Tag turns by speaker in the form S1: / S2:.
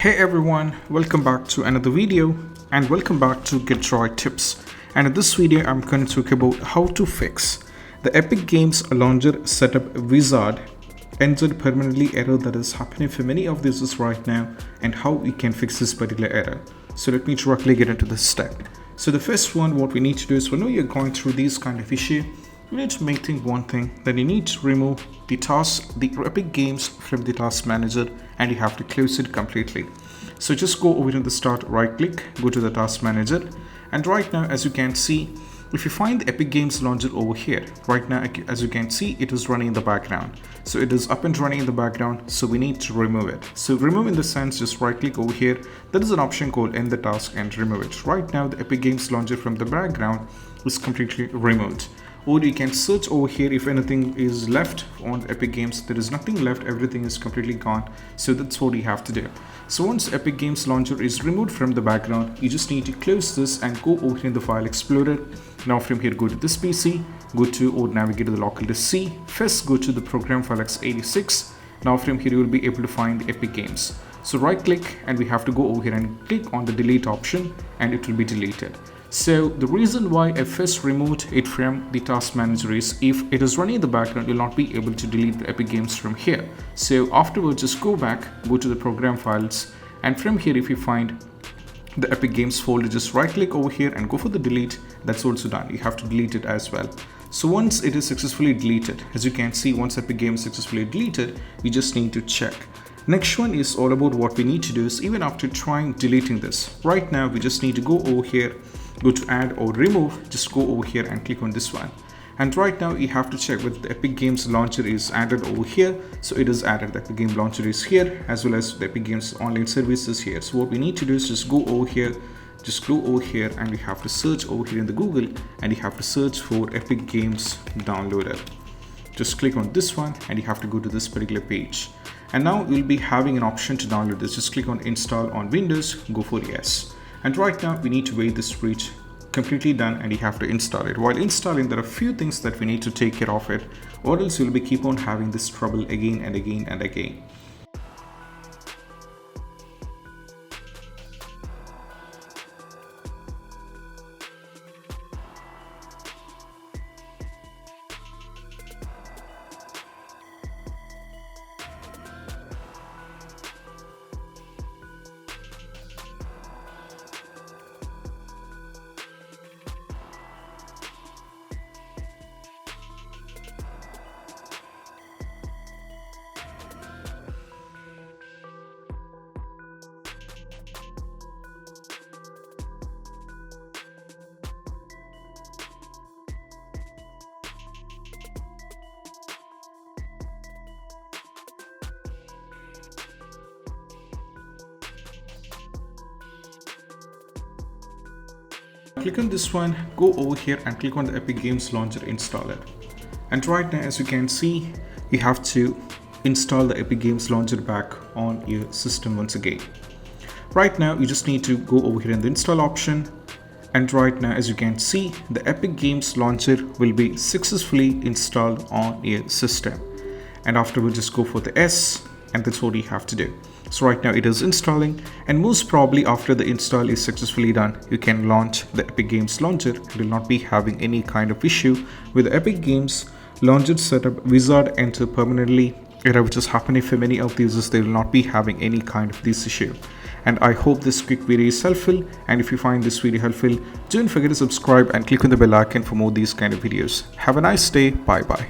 S1: Hey everyone, welcome back to another video and welcome back to Get Droid Tips. And in this video I'm going to talk about how to fix the Epic Games Launcher Setup Wizard entered permanently error that is happening for many of users right now and how we can fix this particular error. So let me directly get into this step. So the first one, what we need to do is whenever you're going through these kind of issue, you need to make one thing, then you need to remove the Epic Games from the task manager and you have to close it completely. So just go over to the start, right click, go to the task manager, and right now as you can see, if you find the Epic Games Launcher over here, right now as you can see, it is running in the background. So it is up and running in the background, so we need to remove it. So remove in the sense, just right click over here, there is an option called end the task and remove it. Right now the Epic Games Launcher from the background is completely removed. Or you can search over here if anything is left on Epic Games. There is nothing left, everything is completely gone. So that's what you have to do. So once Epic Games Launcher is removed from the background, you just need to close this and go over here in the File Explorer. Now from here, go to this PC, go to or navigate to the local disk C. First go to the program file x86. Now from here you will be able to find the Epic Games. So right click and we have to go over here and click on the delete option and it will be deleted. So the reason why I first removed it from the task manager is if it is running in the background, you'll not be able to delete the Epic Games from here. So afterwards, just go back, go to the program files, and from here, if you find the Epic Games folder, just right click over here and go for the delete. That's also done. You have to delete it as well. So once it is successfully deleted, as you can see, once Epic Games successfully deleted, we just need to check. Next one is all about what we need to do is even after trying deleting this. Right now, we just need to go over here, go to add or remove, just go over here and click on this one. And right now you have to check whether the Epic Games Launcher is added over here. So it is added, the Epic Games Launcher is here as well as the Epic Games Online Services here. So what we need to do is just go over here, and you have to search over here in the Google and you have to search for Epic Games Downloader. Just click on this one and you have to go to this particular page. And now you'll be having an option to download this. Just click on install on Windows, go for yes. And right now we need to wait this reach completely done and you have to install it. While installing, there are a few things that we need to take care of it, or else you'll be keep on having this trouble again and again and again. Click on this one, go over here and click on the Epic Games Launcher installer. And right now as you can see, you have to install the Epic Games Launcher back on your system once again. Right now you just need to go over here in the install option, and right now as you can see, the Epic Games Launcher will be successfully installed on your system. And afterwards just go for the S, and that's what you have to do. So right now it is installing, and most probably after the install is successfully done, you can launch the Epic Games Launcher. You will not be having any kind of issue with the Epic Games Launcher Setup Wizard enter permanently error, which is happening for many of the users. They will not be having any kind of this issue. And I hope this quick video is helpful, and if you find this video helpful, don't forget to subscribe and click on the bell icon for more these kind of videos. Have a nice day. Bye bye.